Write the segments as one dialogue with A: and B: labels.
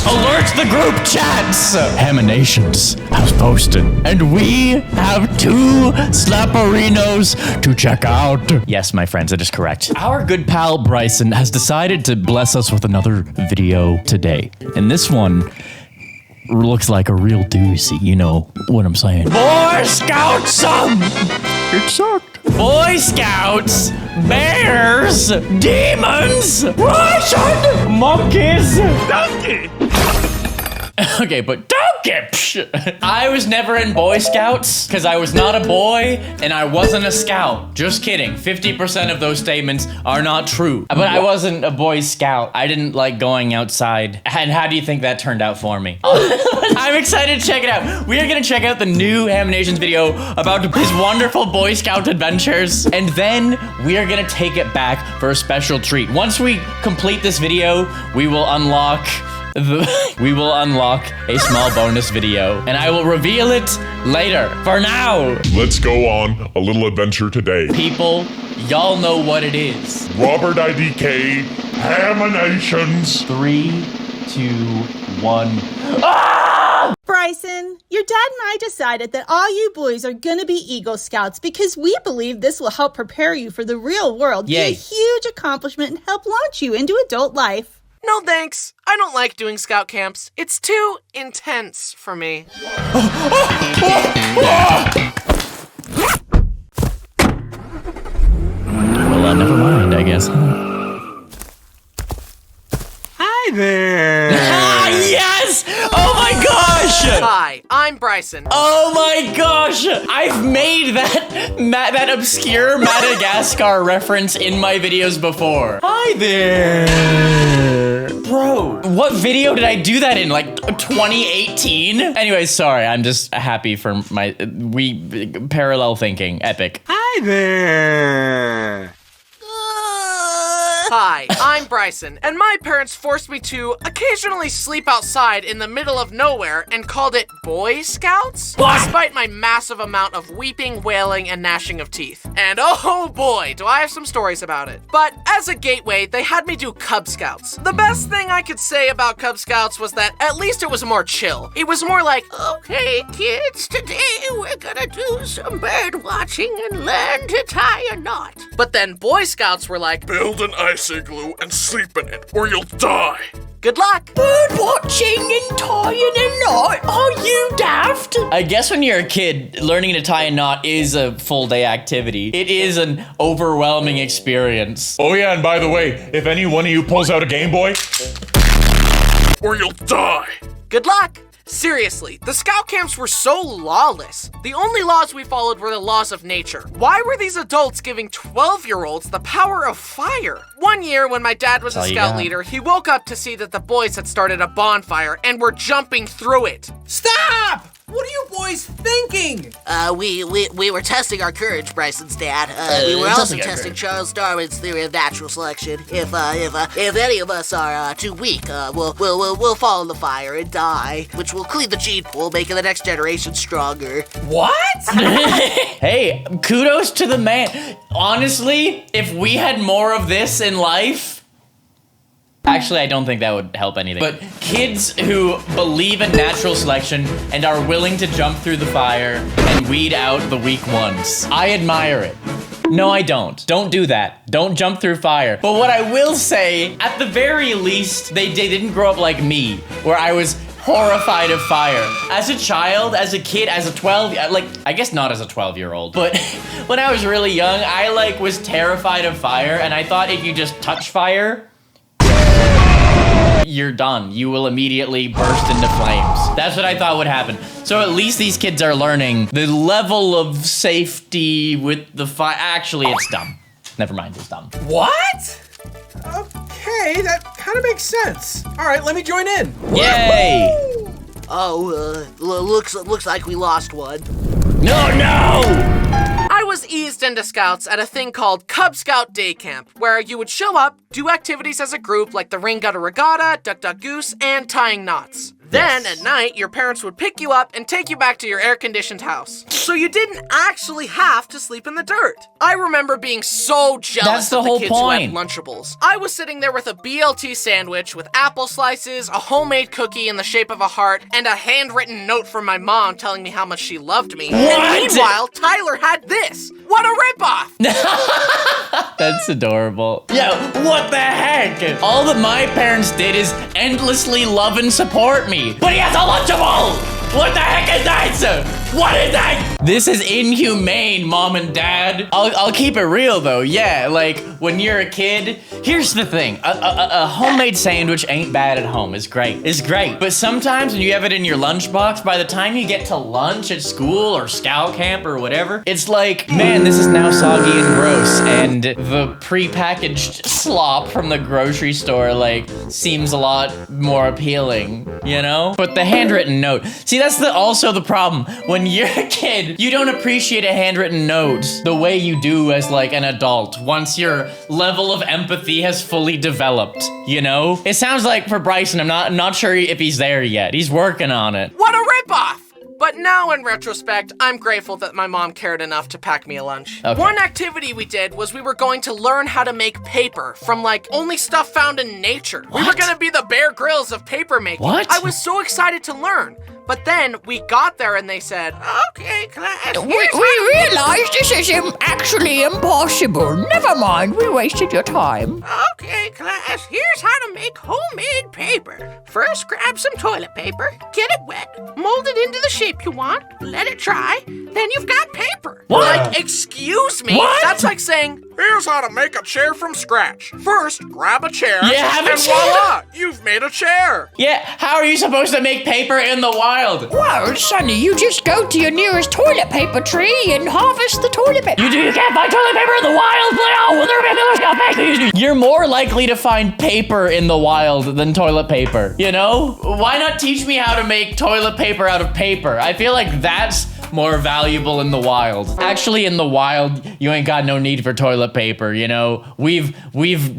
A: Alert the group chats! Haminations has posted, and we have 2 slapperinos to check out. Yes, my friends, it is correct. Our good pal Bryson has decided to bless us with another video today. And this one looks like a real doozy, you know what I'm saying. Boy Scouts! It sucked. Boy Scouts, bears, demons, Russian monkeys, donkey. Okay, but donkey. I was never in Boy Scouts because I was not a boy and I wasn't a scout. Just kidding. 50% of those statements are not true. But I wasn't a Boy Scout. I didn't like going outside. And how do you think that turned out for me? I'm excited to check it out. We are gonna check out the new Haminations video about his wonderful Boy Scout adventures. And then we are gonna take it back for a special treat. Once we complete this video, we will unlock a small bonus video, and I will reveal it later. For now,
B: let's go on a little adventure today.
A: People, y'all know what it is.
B: RobertIDK Haminations.
A: 3, 2, 1. Ah!
C: Bryson, your dad and I decided that all you boys are gonna be Eagle Scouts because we believe this will help prepare you for the real world,
A: Yay.
C: be a huge accomplishment, and help launch you into adult life.
D: No thanks. I don't like doing scout camps. It's too intense for me.
A: Well, never mind, I guess.
D: Hi there.
A: Ah, yes! Oh my gosh!
D: Hi, I'm Bryson.
A: Oh my gosh! I've made that obscure Madagascar reference in my videos before. Hi there! Bro, what video did I do that in? Like 2018? Anyways, sorry, I'm just happy for my parallel thinking. Epic.
D: Hi there. Hi, I'm Bryson, and my parents forced me to occasionally sleep outside in the middle of nowhere and called it Boy Scouts, despite my massive amount of weeping, wailing, and gnashing of teeth. And oh boy, do I have some stories about it. But as a gateway, they had me do Cub Scouts. The best thing I could say about Cub Scouts was that at least it was more chill. It was more like, okay kids, today we're gonna do some bird watching and learn to tie a knot. But then Boy Scouts were like,
B: Build an ice igloo and sleep in it, or you'll die.
D: good luck.
A: Bird watching and tying a knot? Are you daft? I guess when you're a kid, learning to tie a knot is a full day activity. It is an overwhelming experience.
B: Oh yeah, and by the way, if any one of you pulls out a Game Boy, or you'll die.
D: Good luck. Seriously, the scout camps were so lawless. The only laws we followed were the laws of nature. Why were these adults giving 12-year-olds the power of fire? One year, when my dad was a scout leader, he woke up to see that the boys had started a bonfire and were jumping through it.
E: Stop! What are you boys thinking?
F: We were testing our courage, Bryson's dad. We were also testing Charles Darwin's theory of natural selection. If any of us are too weak, we'll fall in the fire and die, which will clean the gene pool, making the next generation stronger.
E: What?
A: Hey, kudos to the man. Honestly, if we had more of this in life, actually, I don't think that would help anything. But kids who believe in natural selection and are willing to jump through the fire and weed out the weak ones, I admire it. No, I don't. Don't do that. Don't jump through fire. But what I will say, at the very least, they didn't grow up like me, where I was horrified of fire. As a child, as a kid, as a 12, like, I guess not as a 12-year-old, but when I was really young, I was terrified of fire, and I thought if you just touch fire, you're done. You will immediately burst into flames. That's what I thought would happen. So at least these kids are learning the level of safety with the fire. Actually, it's dumb. Never mind, it's dumb.
E: What? Okay, that kind of makes sense. All right, let me join in.
A: Yay!
F: Oh, looks like we lost one.
A: No!
D: I was eased into scouts at a thing called Cub Scout Day Camp, where you would show up, do activities as a group like the Ring Gutter Regatta, Duck Duck Goose, and tying knots. Then at night, your parents would pick you up and take you back to your air-conditioned house. So you didn't actually have to sleep in the dirt. I remember being so jealous of the kids who had Lunchables. I was sitting there with a BLT sandwich with apple slices, a homemade cookie in the shape of a heart, and a handwritten note from my mom telling me how much she loved me. And meanwhile, Tyler had this. What a ripoff!
A: That's adorable. Yeah, what the heck? All that my parents did is endlessly love and support me. But he has a Lunchable! What the heck is that? What is that? This is inhumane, Mom and Dad. I'll keep it real though. Yeah, like when you're a kid, here's the thing. A homemade sandwich ain't bad at home. It's great. It's great. But sometimes when you have it in your lunchbox, by the time you get to lunch at school or scout camp or whatever, it's like, man, this is now soggy and gross. And the prepackaged slop from the grocery store like seems a lot more appealing, you know? But the handwritten note, see, that's also the problem. When you're a kid, you don't appreciate a handwritten note the way you do as like an adult once your level of empathy has fully developed, you know? It sounds like for Bryson, I'm not sure if he's there yet. He's working on it.
D: What a ripoff! But now, in retrospect, I'm grateful that my mom cared enough to pack me a lunch.
A: Okay.
D: One activity we did was we were going to learn how to make paper from, like, only stuff found in nature.
A: What?
D: We were gonna be the Bear Grylls of paper making.
A: What?
D: I was so excited to learn. But then we got there and they said, okay, class.
G: We realize this is actually impossible. Never mind, we wasted your time.
F: Okay, class, here's how to make homemade paper. First, grab some toilet paper, get it wet, mold it into the shape you want, let it dry, then you've got paper.
A: What?
D: Like, excuse me?
A: What?
D: That's like saying,
B: Here's how to make a chair from scratch. First, grab a chair,
A: Yeah, have a
B: and
A: chair.
B: voila, you've made a chair.
A: Yeah, how are you supposed to make paper in the wild?
G: Well, Sonny, you just go to your nearest toilet paper tree and harvest the toilet paper.
A: You can't find toilet paper in the wild. You're more likely to find paper in the wild than toilet paper, you know? Why not teach me how to make toilet paper out of paper? I feel like that's more valuable in the wild. Actually, in the wild, you ain't got no need for toilet paper, you know? We've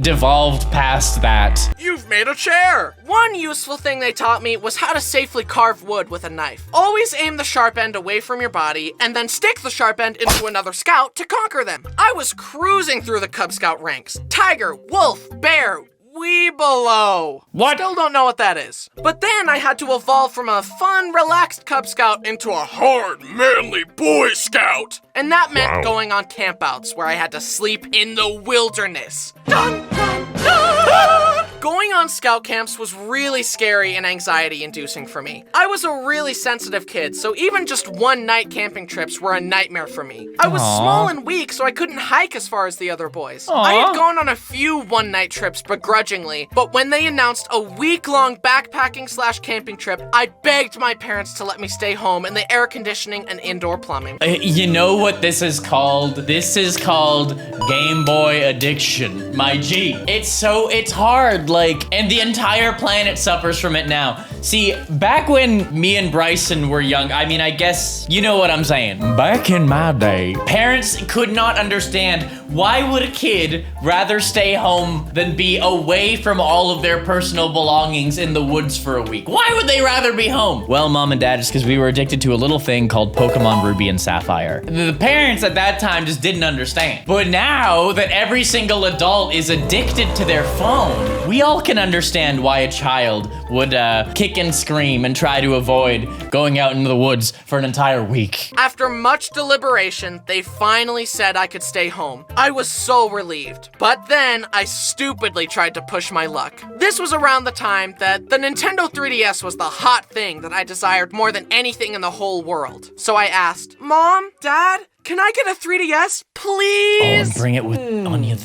A: devolved past that.
B: You've made a chair.
D: one useful thing they taught me was how to safely carve wood with a knife. Always aim the sharp end away from your body and then stick the sharp end into another scout to conquer them. I was cruising through the Cub Scout ranks. Tiger, wolf, bear, Weebelo.
A: What?
D: Still don't know what that is. But then I had to evolve from a fun, relaxed Cub Scout into a hard, manly Boy Scout. And that meant going on campouts where I had to sleep in the wilderness. Dun, dun, dun! Going on scout camps was really scary and anxiety-inducing for me. I was a really sensitive kid, so even just one-night camping trips were a nightmare for me. I was small and weak, so I couldn't hike as far as the other boys. I had gone on a few one-night trips begrudgingly, but when they announced a week-long backpacking/camping trip, I begged my parents to let me stay home in the air conditioning and indoor plumbing.
A: You know what this is called? This is called Game Boy addiction, my G. It's hard, like, and the entire planet suffers from it now. See, back when me and Bryson were young, I mean, I guess you know what I'm saying. Back in my day, parents could not understand why would a kid rather stay home than be away from all of their personal belongings in the woods for a week. Why would they rather be home? Well, Mom and Dad, it's because we were addicted to a little thing called Pokemon Ruby and Sapphire. The parents at that time just didn't understand. But now that every single adult is addicted to their phone, we all can understand why a child would kick and scream and try to avoid going out into the woods for an entire week.
D: After much deliberation, they finally said I could stay home. I was so relieved. But then I stupidly tried to push my luck. This was around the time that the Nintendo 3DS was the hot thing that I desired more than anything in the whole world. So I asked, Mom, Dad, can I get a 3DS, please?
A: Oh, and bring it with on you.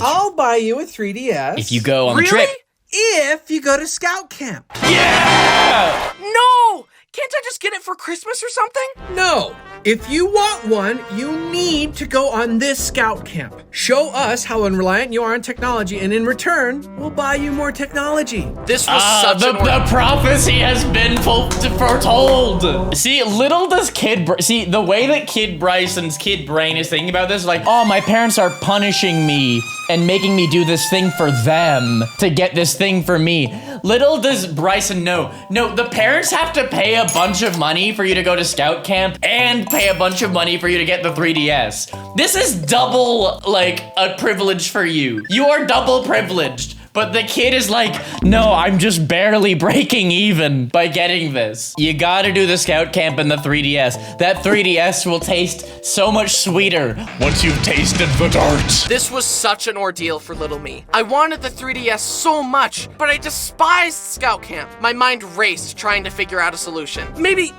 E: I'll buy you a 3DS.
A: If you go on the
D: Really?
A: trip.
E: If you go to scout camp.
A: Yeah!
D: No! Can't I just get it for Christmas or something?
E: No. If you want one, you need to go on this scout camp. Show us how unreliant you are on technology, and in return, we'll buy you more technology.
D: This was such an
A: the prophecy has been foretold. See, little does see the way that Kid Bryson's kid brain is thinking about this, like, oh, my parents are punishing me and making me do this thing for them to get this thing for me. Little does Bryson know. No, the parents have to pay a bunch of money for you to go to scout camp and pay a bunch of money for you to get the 3DS. This is double, like, a privilege for you. You are double privileged. But the kid is like, no, I'm just barely breaking even by getting this. You gotta do the scout camp and the 3DS. That 3DS will taste so much sweeter
B: Once you've tasted the dart.
D: This was such an ordeal for little me. I wanted the 3DS so much, but I despised scout camp. My mind raced trying to figure out a solution. Maybe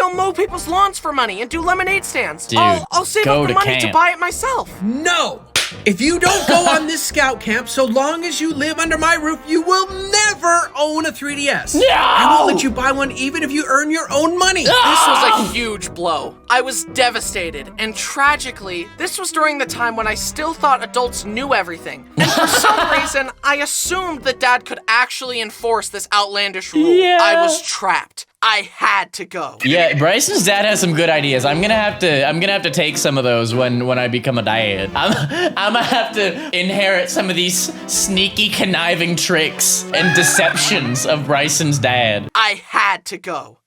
D: I'll mow people's lawns for money and do lemonade stands.
A: Dude,
D: I'll save
A: go
D: up the
A: to
D: money to
A: camp.
D: buy it myself.
E: No! If you don't go on this scout camp, so long as you live under my roof, you will never own a 3DS.
A: No!
E: I won't let you buy one even if you earn your own money.
D: This was a huge blow. I was devastated, and tragically, this was during the time when I still thought adults knew everything. And for some reason, I assumed that Dad could actually enforce this outlandish rule.
A: Yeah.
D: I was trapped. I had to go.
A: Yeah, Bryson's dad has some good ideas. I'm gonna have to take some of those when I become a dad. I'm gonna have to inherit some of these sneaky, conniving tricks and deceptions of Bryson's dad.
D: I had to go.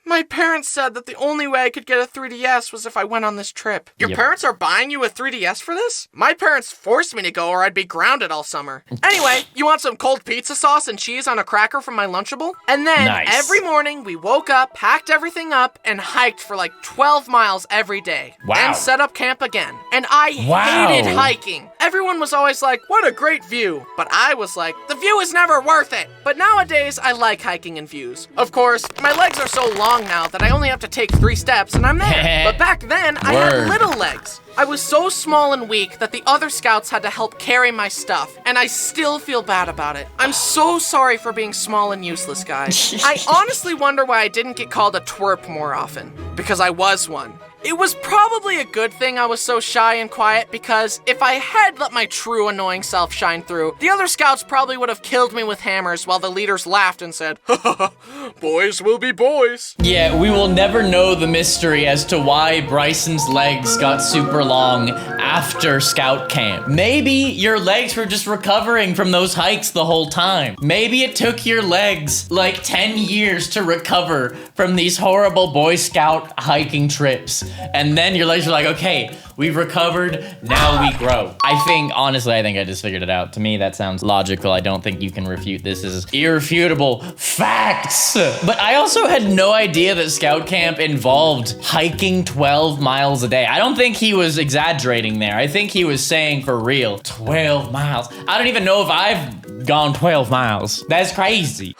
D: My parents said that the only way I could get a 3DS was if I went on this trip. Your
A: Yep.
D: parents are buying you a 3DS for this? My parents forced me to go or I'd be grounded all summer. Anyway, you want some cold pizza sauce and cheese on a cracker from my Lunchable? And then
A: Nice.
D: every morning we woke up, packed everything up, and hiked for like 12 miles every day.
A: Wow.
D: And set up camp again. And I
A: Wow.
D: hated hiking. Everyone was always like, what a great view. But I was like, the view is never worth it. But nowadays, I like hiking and views. Of course, my legs are so long now that I only have to take 3 steps and I'm there. But back then, I had
A: Word.
D: little legs. I was so small and weak that the other scouts had to help carry my stuff, and I still feel bad about it. I'm so sorry for being small and useless, guys. I honestly wonder why I didn't get called a twerp more often, because I was one. It was probably a good thing I was so shy and quiet, because if I had let my true annoying self shine through, the other scouts probably would have killed me with hammers while the leaders laughed and said, ha ha ha, boys will be boys.
A: Yeah, we will never know the mystery as to why Bryson's legs got super long after scout camp. Maybe your legs were just recovering from those hikes the whole time. Maybe it took your legs like 10 years to recover from these horrible Boy Scout hiking trips. And then your legs are like, okay, we've recovered, now we grow. Honestly, I think I just figured it out. To me, that sounds logical. I don't think you can refute this as irrefutable facts. But I also had no idea that scout camp involved hiking 12 miles a day. I don't think he was exaggerating there. I think he was saying for real, 12 miles. I don't even know if I've gone 12 miles. That's crazy.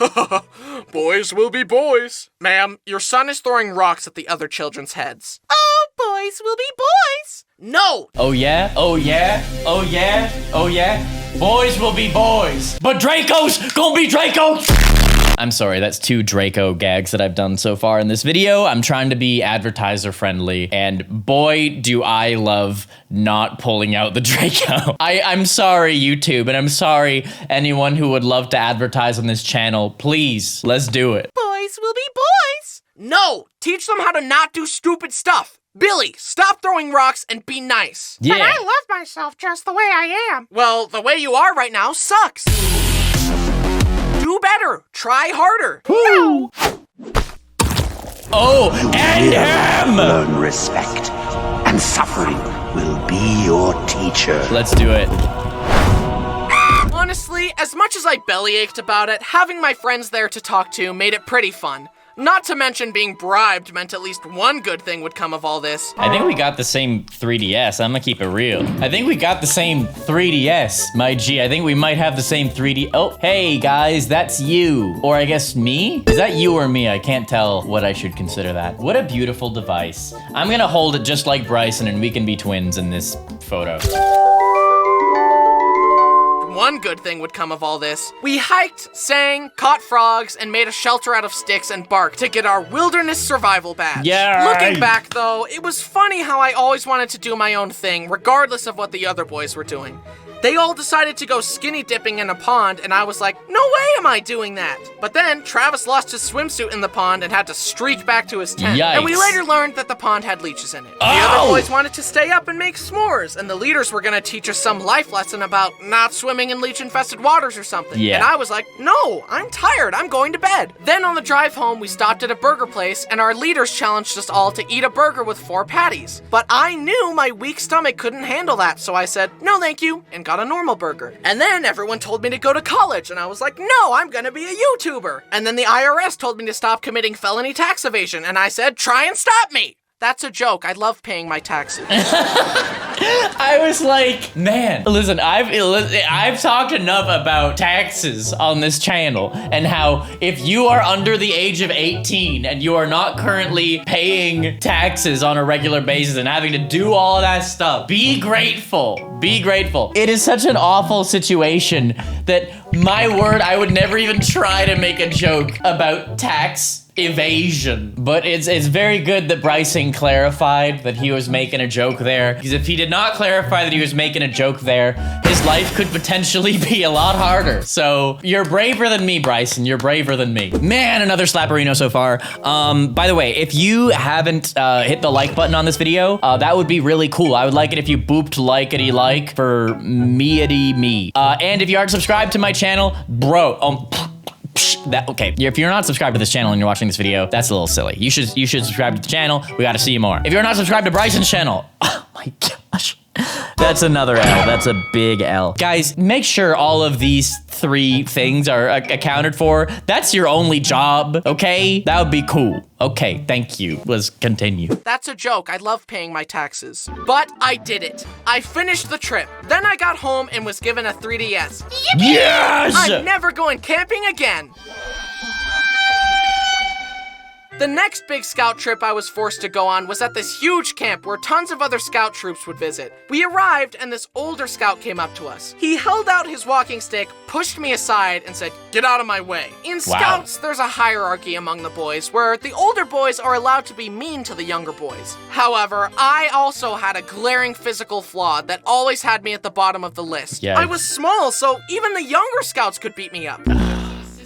D: Boys will be boys. Ma'am, your son is throwing rocks at the other children's heads. Oh, boys will be boys. No!
A: Oh yeah? Oh yeah? Oh yeah? Oh yeah? Boys will be boys. But Draco's gonna be Dracos! I'm sorry, that's 2 Draco gags that I've done so far in this video. I'm trying to be advertiser friendly, and boy, do I love not pulling out the Draco. I'm sorry, YouTube, and I'm sorry anyone who would love to advertise on this channel. Please, let's do it.
D: Boys will be boys. No! Teach them how to not do stupid stuff. Billy, stop throwing rocks and be nice.
A: Yeah.
D: But I love myself just the way I am. Well, the way you are right now sucks. Do better. Try harder. No.
A: Oh, and him!
H: Learn respect, and suffering will be your teacher.
A: Let's do it.
D: Honestly, as much as I bellyached about it, having my friends there to talk to made it pretty fun. Not to mention being bribed meant at least one good thing would come of all this.
A: I think we got the same 3DS. I'm gonna keep it real. I think we got the same 3DS, my G. I think we might have the same 3D. Oh, hey guys, that's you. Or I guess me? Is that you or me? I can't tell what I should consider that. What a beautiful device. I'm gonna hold it just like Bryson and we can be twins in this photo.
D: One good thing would come of all this. We hiked, sang, caught frogs, and made a shelter out of sticks and bark to get our wilderness survival badge.
A: Yeah.
D: Looking back though, it was funny how I always wanted to do my own thing, regardless of what the other boys were doing. They all decided to go skinny dipping in a pond, and I was like, no way am I doing that. But then Travis lost his swimsuit in the pond and had to streak back to his tent.
A: Yikes.
D: And we later learned that the pond had leeches in it. The other boys wanted to stay up and make s'mores, and the leaders were gonna teach us some life lesson about not swimming in leech-infested waters or something.
A: Yeah.
D: And I was like, no, I'm tired, I'm going to bed. Then on the drive home, we stopped at a burger place, and our leaders challenged us all to eat a burger with 4 patties. But I knew my weak stomach couldn't handle that, so I said, no thank you, and got a normal burger. And then everyone told me to go to college, and I was like, no, I'm gonna be a YouTuber. And then the IRS told me to stop committing felony tax evasion, and I said, try and stop me. That's a joke. I love paying my taxes.
A: I was like, man, listen, I've talked enough about taxes on this channel and how if you are under the age of 18 and you are not currently paying taxes on a regular basis and having to do all of that stuff, be grateful. Be grateful. It is such an awful situation that, my word, I would never even try to make a joke about tax evasion. But it's very good that Bryson clarified that he was making a joke there, because if he did not clarify that he was making a joke there, his life could potentially be a lot harder. So you're braver than me, Bryson. You're braver than me. Man, another slapperino so far. By the way, if you haven't hit the like button on this video, that would be really cool. I would like it if you booped like for me. And if you aren't subscribed to my channel, bro, okay, if you're not subscribed to this channel and you're watching this video, that's a little silly. You should subscribe to the channel. We gotta see you more. If you're not subscribed to Bryson's channel, oh my gosh, that's another L. That's a big L. Guys, make sure all of these 3 things are accounted for. That's your only job, okay? That would be cool. Okay, thank you. Let's continue.
D: That's a joke. I love paying my taxes. But I did it. I finished the trip. Then I got home and was given a 3DS. Yippee!
A: Yes!
D: I'm never going camping again. The next big scout trip I was forced to go on was at this huge camp where tons of other scout troops would visit. We arrived and this older scout came up to us. He held out his walking stick, pushed me aside, and said, "Get out of my way." In scouts, there's a hierarchy among the boys where the older boys are allowed to be mean to the younger boys. However, I also had a glaring physical flaw that always had me at the bottom of the list.
A: Yikes.
D: I was small, so even the younger scouts could beat me up.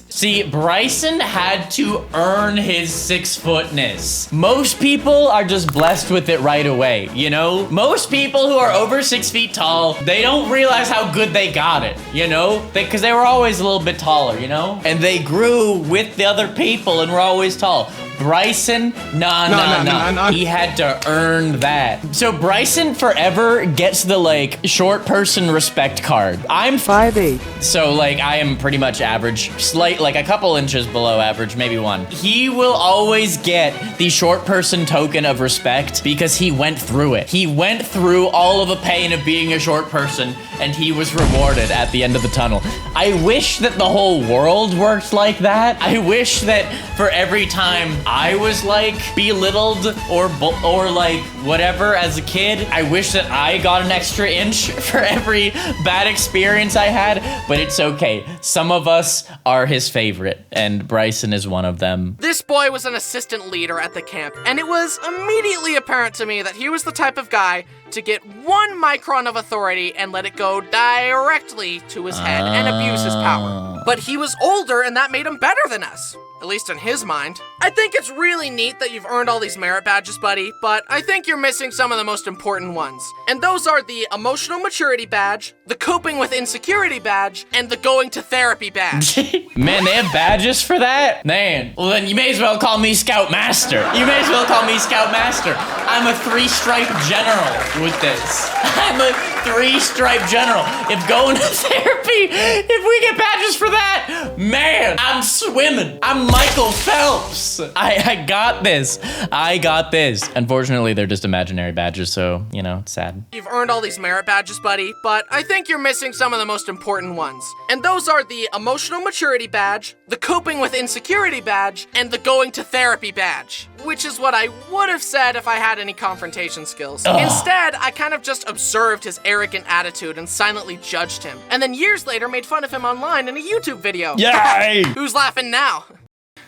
A: See, Bryson had to earn his 6'footness. Most people are just blessed with it right away, you know? Most people who are over 6 feet tall, they don't realize how good they got it, you know? Because they were always a little bit taller, you know? And they grew with the other people and were always tall. Bryson, nah. He had to earn that. So Bryson forever gets the, like, short person respect card. I'm
I: 5'8".
A: So, like, I am pretty much average, like a couple inches below average, maybe 1. He will always get the short person token of respect because he went through it. He went through all of the pain of being a short person, and he was rewarded at the end of the tunnel. I wish that the whole world worked like that. I wish that for every time I was, like, belittled or like whatever as a kid, I wish that I got an extra inch for every bad experience I had, but it's okay. Some of us are his favorite, and Bryson is one of them.
D: This boy was an assistant leader at the camp, and it was immediately apparent to me that he was the type of guy to get 1 micron of authority and let it go directly to his head and abuse his power. But he was older, and that made him better than us. At least in his mind. I think it's really neat that you've earned all these merit badges, buddy, but I think you're missing some of the most important ones. And those are the Emotional Maturity Badge, the Coping with Insecurity Badge, and the Going to Therapy Badge.
A: Man, they have badges for that? Man, well then you may as well call me Scout Master. You may as well call me Scout Master. I'm a 3-stripe general with this. I'm a 3-stripe general. If going to therapy, if we get badges for that, man, I'm swimming. I'm Michael Phelps. I got this. I got this. Unfortunately, they're just imaginary badges, so, you know, it's sad.
D: You've earned all these merit badges, buddy, but I think you're missing some of the most important ones. And those are the Emotional Maturity Badge, the Coping with Insecurity Badge, and the Going to Therapy Badge. Which is what I would have said if I had any confrontation skills.
A: Ugh.
D: Instead, I kind of just observed his arrogant attitude and silently judged him. And then years later made fun of him online in a YouTube video.
A: Yay!
D: Who's laughing now?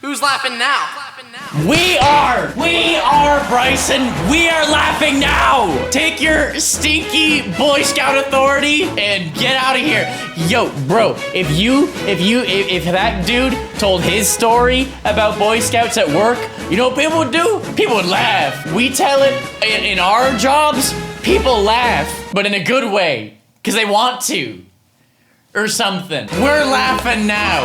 D: Who's laughing now?
A: We are, Bryson. We are laughing now. Take your stinky Boy Scout authority and get out of here. Yo, bro, if that dude told his story about Boy Scouts at work, you know what people would do? People would laugh. We tell it in our jobs, people laugh, but in a good way, because they want to. Or something. We're laughing now.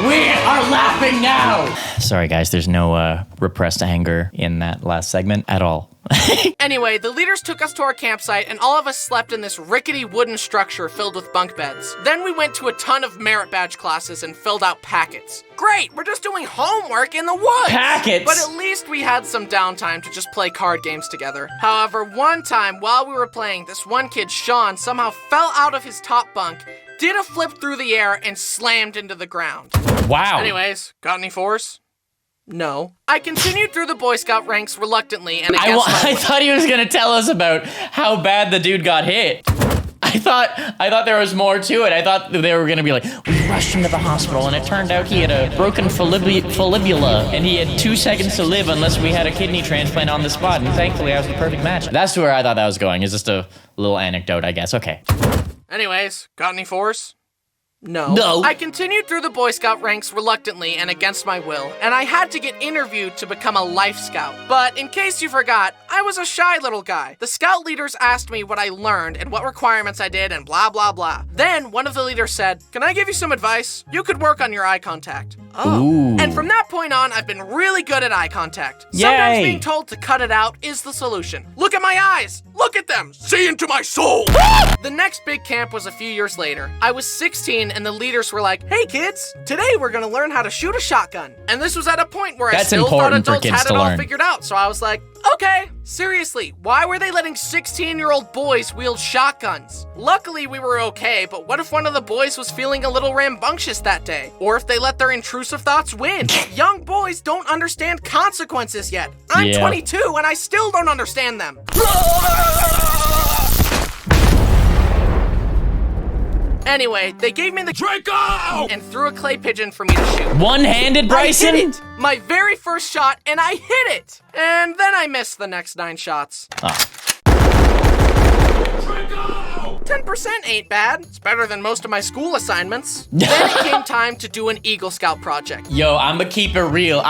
A: We are laughing now. Sorry, guys. There's no repressed anger in that last segment at all.
D: Anyway, the leaders took us to our campsite, and all of us slept in this rickety wooden structure filled with bunk beds. Then we went to a ton of merit badge classes and filled out packets. Great, we're just doing homework in the woods!
A: Packets!
D: But at least we had some downtime to just play card games together. However, one time while we were playing, this one kid, Sean, somehow fell out of his top bunk, did a flip through the air, and slammed into the ground.
A: Wow.
D: Anyways, got any fours? No. I continued through the Boy Scout ranks reluctantly and against my
A: I
D: will.
A: thought he was gonna tell us about how bad the dude got hit. I thought there was more to it. I thought they were gonna be like, we rushed him to the hospital and it turned out he had a broken fibula and he had 2 seconds to live unless we had a kidney transplant on the spot, and thankfully I was the perfect match. That's where I thought that was going. It's just a little anecdote, I guess. Okay.
D: Anyways, got any fours? No. I continued through the Boy Scout ranks reluctantly and against my will, and I had to get interviewed to become a Life Scout. But in case you forgot, I was a shy little guy. The Scout leaders asked me what I learned and what requirements I did and blah blah blah. Then one of the leaders said, "Can I give you some advice? You could work on your eye contact." Oh.
A: Ooh.
D: And from that point on, I've been really good at eye contact.
A: Yay.
D: Sometimes being told to cut it out is the solution. Look at my eyes! Look at them! See into my soul! The next big camp was a few years later. I was 16 and the leaders were like, "Hey kids, today we're gonna learn how to shoot a shotgun." And this was at a point where I still thought
A: important for
D: adults
A: kids
D: had
A: to
D: it all
A: learn.
D: figured out. So I was like, okay, seriously, why were they letting 16-year-old boys wield shotguns? Luckily we were okay, but what if one of the boys was feeling a little rambunctious that day? Or if they let their intrusive thoughts win? Young boys don't understand consequences yet. I'm 22 and I still don't understand them. Anyway, they gave me the Draco and threw a clay pigeon for me to shoot.
A: One-handed, Bryson?
D: I hit it! My very first shot, and I hit it! And then I missed the next 9 shots.
A: Oh.
D: 10% ain't bad. It's better than most of my school assignments. Then it came time to do an Eagle Scout project.
A: Yo, I'ma keep it real.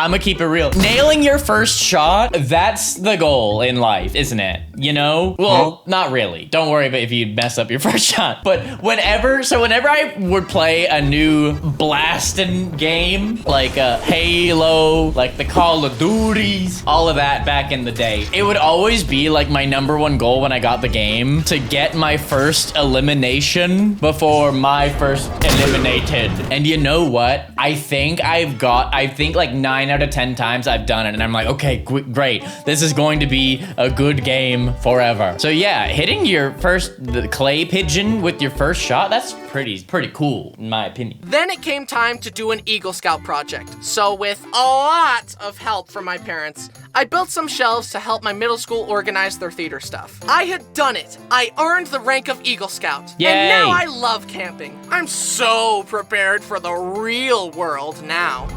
A: Nailing your first shot, that's the goal in life, isn't it? You know? Well, not really. Don't worry about if you mess up your first shot. But whenever I would play a new blasting game, like Halo, like the Call of Duties, all of that back in the day, it would always be like my #1 goal when I got the game to get my first elimination before my first eliminated. And you know what? I think like 9 out of 10 times I've done it, and I'm like, okay, great. This is going to be a good game forever. So yeah, hitting the clay pigeon with your first shot, that's pretty cool, in my opinion.
D: Then it came time to do an Eagle Scout project. So with a lot of help from my parents, I built some shelves to help my middle school organize their theater stuff. I had done it. I earned the rank of Eagle Scout.
A: Yay.
D: And now I love camping. I'm so prepared for the real world now.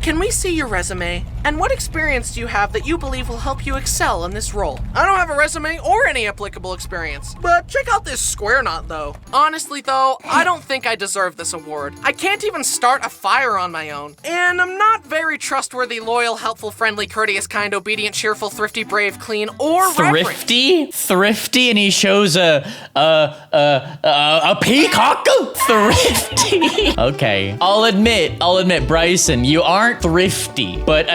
D: Can we see your resume? And what experience do you have that you believe will help you excel in this role? I don't have a resume or any applicable experience, but check out this square knot though. Honestly though, I don't think I deserve this award. I can't even start a fire on my own. And I'm not very trustworthy, loyal, helpful, friendly, courteous, kind, obedient, cheerful, thrifty, brave, clean, or reverent.
A: Thrifty, and he shows a peacock. Thrifty. Okay, I'll admit, Bryson, you aren't thrifty, but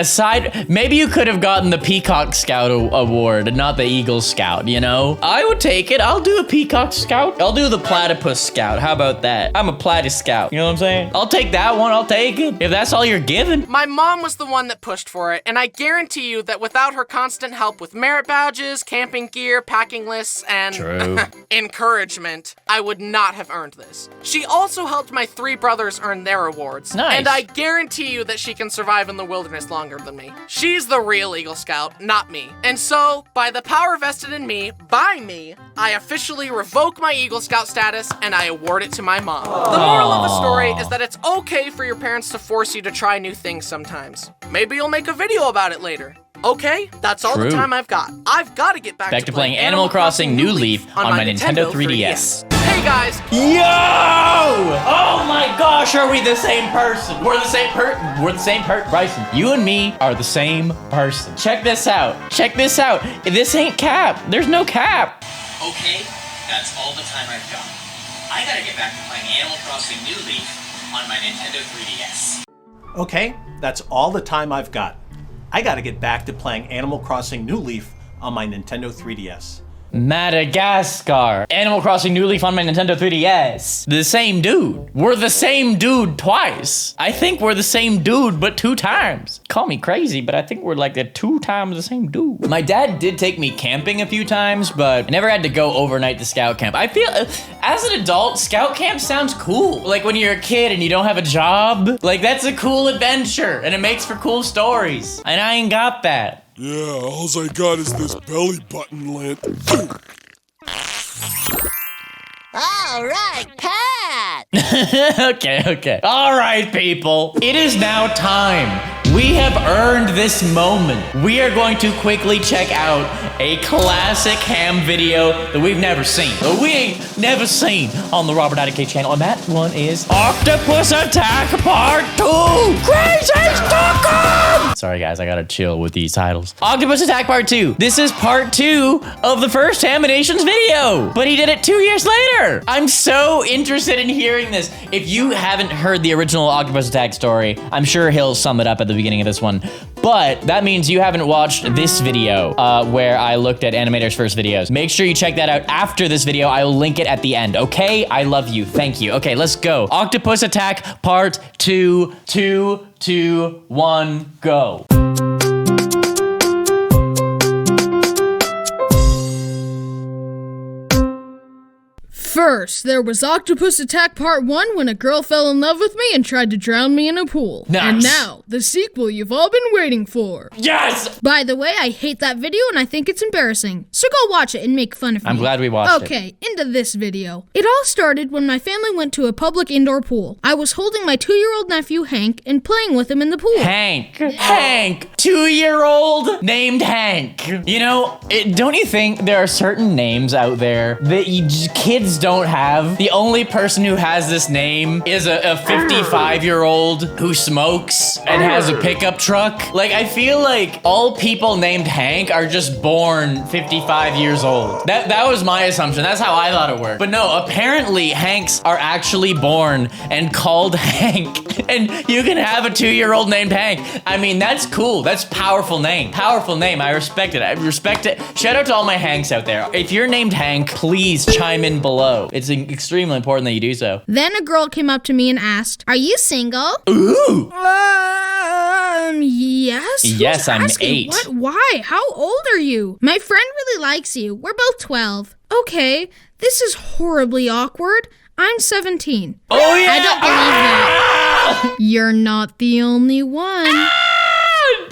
A: maybe you could have gotten the Peacock Scout award and not the Eagle Scout, you know? I would take it. I'll do a Peacock Scout. I'll do the Platypus Scout. How about that? I'm a Platy Scout. You know what I'm saying? I'll take that one. I'll take it. If that's all you're given.
D: My mom was the one that pushed for it, and I guarantee you that without her constant help with merit badges, camping gear, packing lists, and encouragement, I would not have earned this. She also helped my 3 brothers earn their awards.
A: Nice.
D: And I guarantee you that she can survive in the wilderness longer than than me. She's the real Eagle Scout, not me. And so, by the power vested in me, by me, I officially revoke my Eagle Scout status and I award it to my mom. The moral of the story is that it's okay for your parents to force you to try new things sometimes. Maybe you'll make a video about it later. Okay, that's all the time I've got. I've got to get back to playing Animal Crossing New Leaf on my Nintendo 3DS. Hey guys!
A: Yo! Oh my gosh, are we the same person? We're the same person. Bryson, you and me are the same person. Check this out. Check this out. This ain't cap. There's no cap.
I: Okay, that's all the time I've got. I gotta get back to playing Animal Crossing New Leaf on my Nintendo 3DS.
J: Okay, that's all the time I've got. I gotta get back to playing Animal Crossing New Leaf on my Nintendo 3DS.
A: Madagascar. Animal Crossing New Leaf on my Nintendo 3DS. The same dude. We're the same dude twice. I think we're the same dude, but 2 times. Call me crazy, but I think we're like the 2 times the same dude. My dad did take me camping a few times, but I never had to go overnight to scout camp. I feel, as an adult, scout camp sounds cool. Like when you're a kid and you don't have a job, like that's a cool adventure and it makes for cool stories. And I ain't got that.
K: Yeah, all I got is this belly button lint.
F: All right, Pat!
A: Okay. All right, people. It is now time. We have earned this moment. We are going to quickly check out a classic ham video that we've never seen. That we ain't never seen on the RobertIDK channel. And that one is Octopus Attack Part 2. Crazy Stockholm! Sorry, guys. I gotta chill with these titles. Octopus Attack Part 2. This is Part 2 of the first Haminations video. But he did it 2 years later. I'm so interested in hearing this. If you haven't heard the original Octopus Attack story, I'm sure he'll sum it up at the beginning of this one. But that means you haven't watched this video where I looked at animators' first videos. Make sure you check that out after this video. I will link it at the end, okay? I love you. Thank you. Okay, let's go. Octopus Attack Part 2. 2, 2, 1, go.
L: First, there was Octopus Attack Part 1 when a girl fell in love with me and tried to drown me in a pool.
A: Nice.
L: And now, the sequel you've all been waiting for.
A: Yes!
L: By the way, I hate that video and I think it's embarrassing. So go watch it and make fun of me.
A: I'm glad we watched it.
L: Okay, into this video. It all started when my family went to a public indoor pool. I was holding my 2-year-old nephew, Hank, and playing with him in the pool.
A: Hank, 2-year-old named Hank. You know, don't you think there are certain names out there that kids don't have? The only person who has this name is a 55-year-old who smokes and has a pickup truck. Like, I feel like all people named Hank are just born 55 years old. That was my assumption. That's how I thought it worked. But no, apparently Hanks are actually born and called Hank. And you can have a 2-year-old named Hank. I mean, that's cool. That's powerful name. Powerful name. I respect it. I respect it. Shout out to all my Hanks out there. If you're named Hank, please chime in below. It's extremely important that you do so.
L: Then a girl came up to me and asked, "Are you single?"
A: Ooh.
L: Yes.
A: Yes, I'm
L: asking?
A: 8.
L: What? Why? How old are you? My friend really likes you. We're both 12. Okay, this is horribly awkward. I'm 17.
A: Oh yeah.
L: I don't believe that. You're not the only one.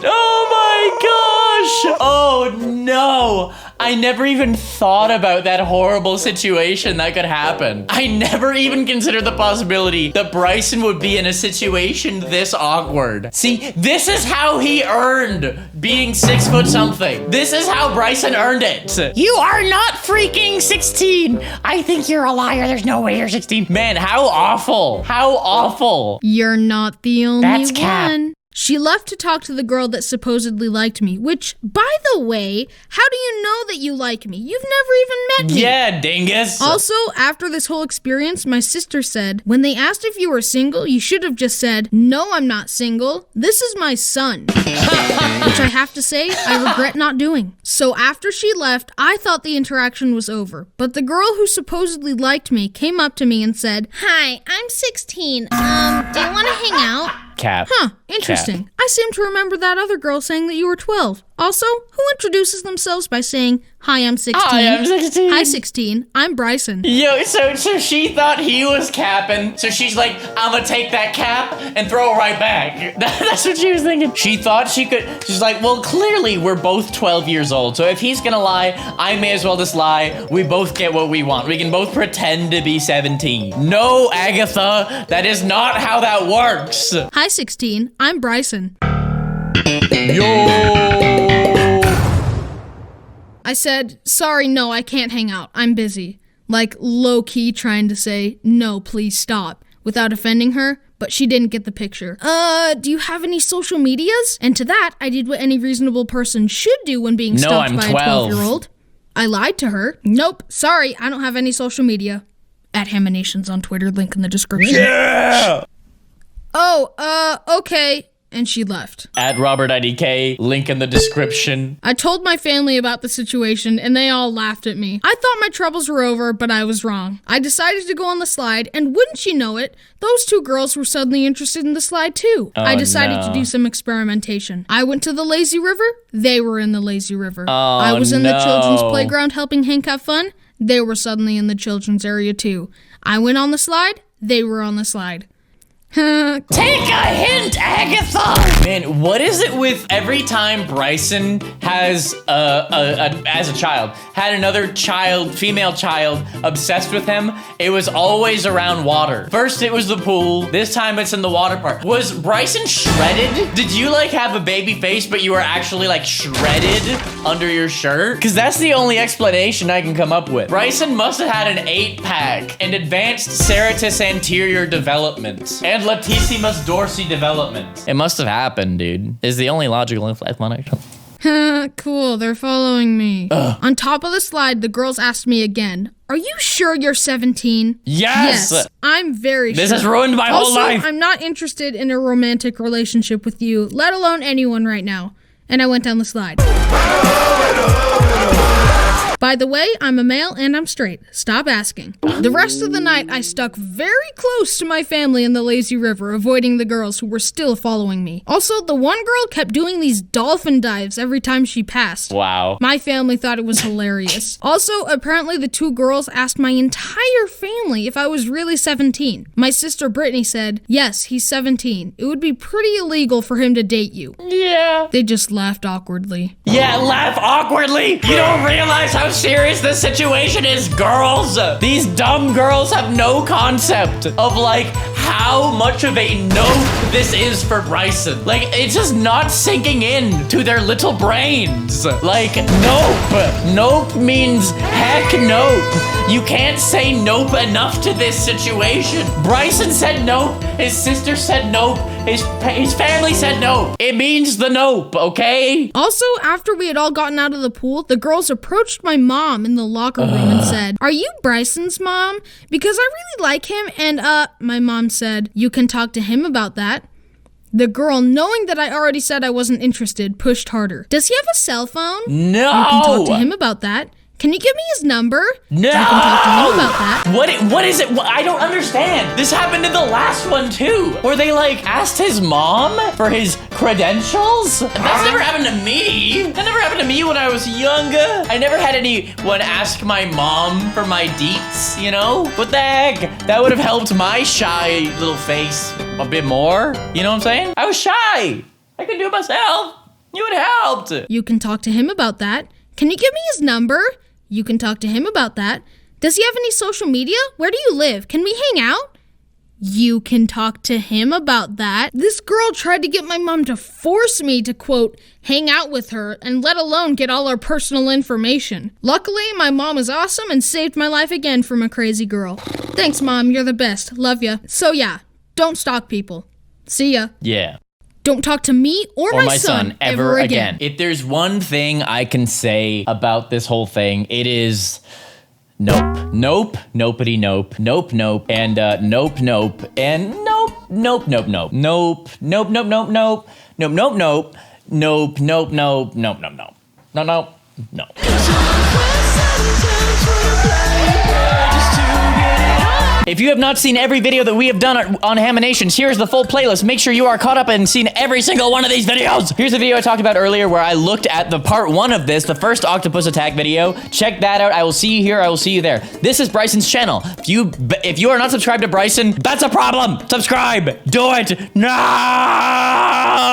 A: Oh my gosh! Oh no! I never even thought about that horrible situation that could happen. I never even considered the possibility that Bryson would be in a situation this awkward. See, this is how he earned being 6 foot something. This is how Bryson earned it. You are not freaking 16. I think you're a liar. There's no way you're 16. Man, how awful. How awful.
L: You're not the only
A: That's cap.
L: one. She left to talk to the girl that supposedly liked me, which, by the way, how do you know that you like me? You've never even met me.
A: Yeah, dingus.
L: Also, after this whole experience, my sister said, when they asked if you were single, you should have just said, "No, I'm not single. This is my son." Which I have to say, I regret not doing. So after she left, I thought the interaction was over. But the girl who supposedly liked me came up to me and said, "Hi, I'm 16. Do you want to hang out?"
A: Cap.
L: Huh, interesting.
A: Cap.
L: I seem to remember that other girl saying that you were 12. Also, who introduces themselves by saying, "Hi, I'm 16.
A: Hi, I'm 16.
L: Hi, 16. I'm Bryson."
A: Yo, so she thought he was capping. So she's like, I'm gonna take that cap and throw it right back. That's what she was thinking. She thought she could. She's like, well, clearly we're both 12 years old. So if he's gonna lie, I may as well just lie. We both get what we want. We can both pretend to be 17. No, Agatha, that is not how that works.
L: Hi, 16. I'm Bryson. I said, sorry, no, I can't hang out. I'm busy. Like, low-key trying to say, no, please stop, without offending her, but she didn't get the picture. Do you have any social medias? And to that, I did what any reasonable person should do when being stalked by a 12-year-old. I lied to her. Nope, sorry, I don't have any social media. At Haminations on Twitter, link in the description.
A: Yeah!
L: Oh, okay. And she left.
A: At RobertIDK, link in the description.
L: I told my family about the situation and they all laughed at me. I thought my troubles were over, but I was wrong. I decided to go on the slide, and wouldn't you know it, those two girls were suddenly interested in the slide too. I decided to do some experimentation. I went to the lazy river, they were in the lazy river. I was in the children's playground helping Hank have fun, they were suddenly in the children's area too. I went on the slide, they were on the slide.
A: Take a hint, Agatha! Man, what is it with every time Bryson has, as a child, had another child, female child, obsessed with him, it was always around water. First it was the pool, this time it's in the water park. Was Bryson shredded? Did you, like, have a baby face, but you were actually, like, shredded under your shirt? Because that's the only explanation I can come up with. Bryson must have had an 8-pack and advanced serratus anterior development. And latissimus dorsi development. It must have happened, dude. Is the only logical explanation.
L: Cool, they're following me. On top of the slide, the girls asked me again, are you sure you're 17?
A: Yes!
L: I'm very sure.
A: This has ruined my whole life.
L: I'm not interested in a romantic relationship with you, let alone anyone right now. And I went down the slide. By the way, I'm a male and I'm straight. Stop asking. The rest of the night, I stuck very close to my family in the lazy river, avoiding the girls who were still following me. Also, the one girl kept doing these dolphin dives every time she passed.
A: Wow.
L: My family thought it was hilarious. Also, apparently the two girls asked my entire family if I was really 17. My sister Brittany said, yes, he's 17. It would be pretty illegal for him to date you.
A: Yeah.
L: They just laughed awkwardly.
A: Yeah, laugh awkwardly. You don't realize how serious this situation is, girls. These dumb girls have no concept of, like, how much of a nope this is for Bryson. Like, it's just not sinking in to their little brains. Like, nope. Nope means heck nope. You can't say nope enough to this situation. Bryson said nope. His sister said nope. His family said nope. It means the nope, okay?
L: Also, after we had all gotten out of the pool, the girls approached my mom in the locker room and said, are you Bryson's mom? Because I really like him and, my mom said, you can talk to him about that. The girl, knowing that I already said I wasn't interested, pushed harder. Does he have a cell phone?
A: No!
L: You can talk to him about that. Can you give me his number?
A: No!
L: You can talk to him about that.
A: What is it? I don't understand. This happened in the last one too, where they like asked his mom for his credentials. That's never happened to me. That never happened to me when I was younger. I never had anyone ask my mom for my deets, you know? What the heck? That would have helped my shy little face a bit more. You know what I'm saying? I was shy. I could do it myself. You would have helped.
L: You can talk to him about that. Can you give me his number? You can talk to him about that. Does he have any social media? Where do you live? Can we hang out? You can talk to him about that. This girl tried to get my mom to force me to, quote, hang out with her and let alone get all our personal information. Luckily, my mom was awesome and saved my life again from a crazy girl. Thanks, Mom. You're the best. Love ya. So yeah, don't stalk people. See ya.
A: Yeah.
L: Don't talk to me or my son ever again.
A: If there's one thing I can say about this whole thing, it is nope. Nope. Nopity nope. Nope, nope. And nope, nope. And nope. Nope, nope, nope. Nope. Nope, nope, nope, nope. Nope, nope, nope. Nope, nope, nope. Nope, nope, nope. No, no, no. If you have not seen every video that we have done on Haminations, here's the full playlist. Make sure you are caught up and seen every single one of these videos. Here's the video I talked about earlier where I looked at the part 1 of this, the first octopus attack video. Check that out. I will see you here. I will see you there. This is Bryson's channel. If you are not subscribed to Bryson, that's a problem. Subscribe. Do it now.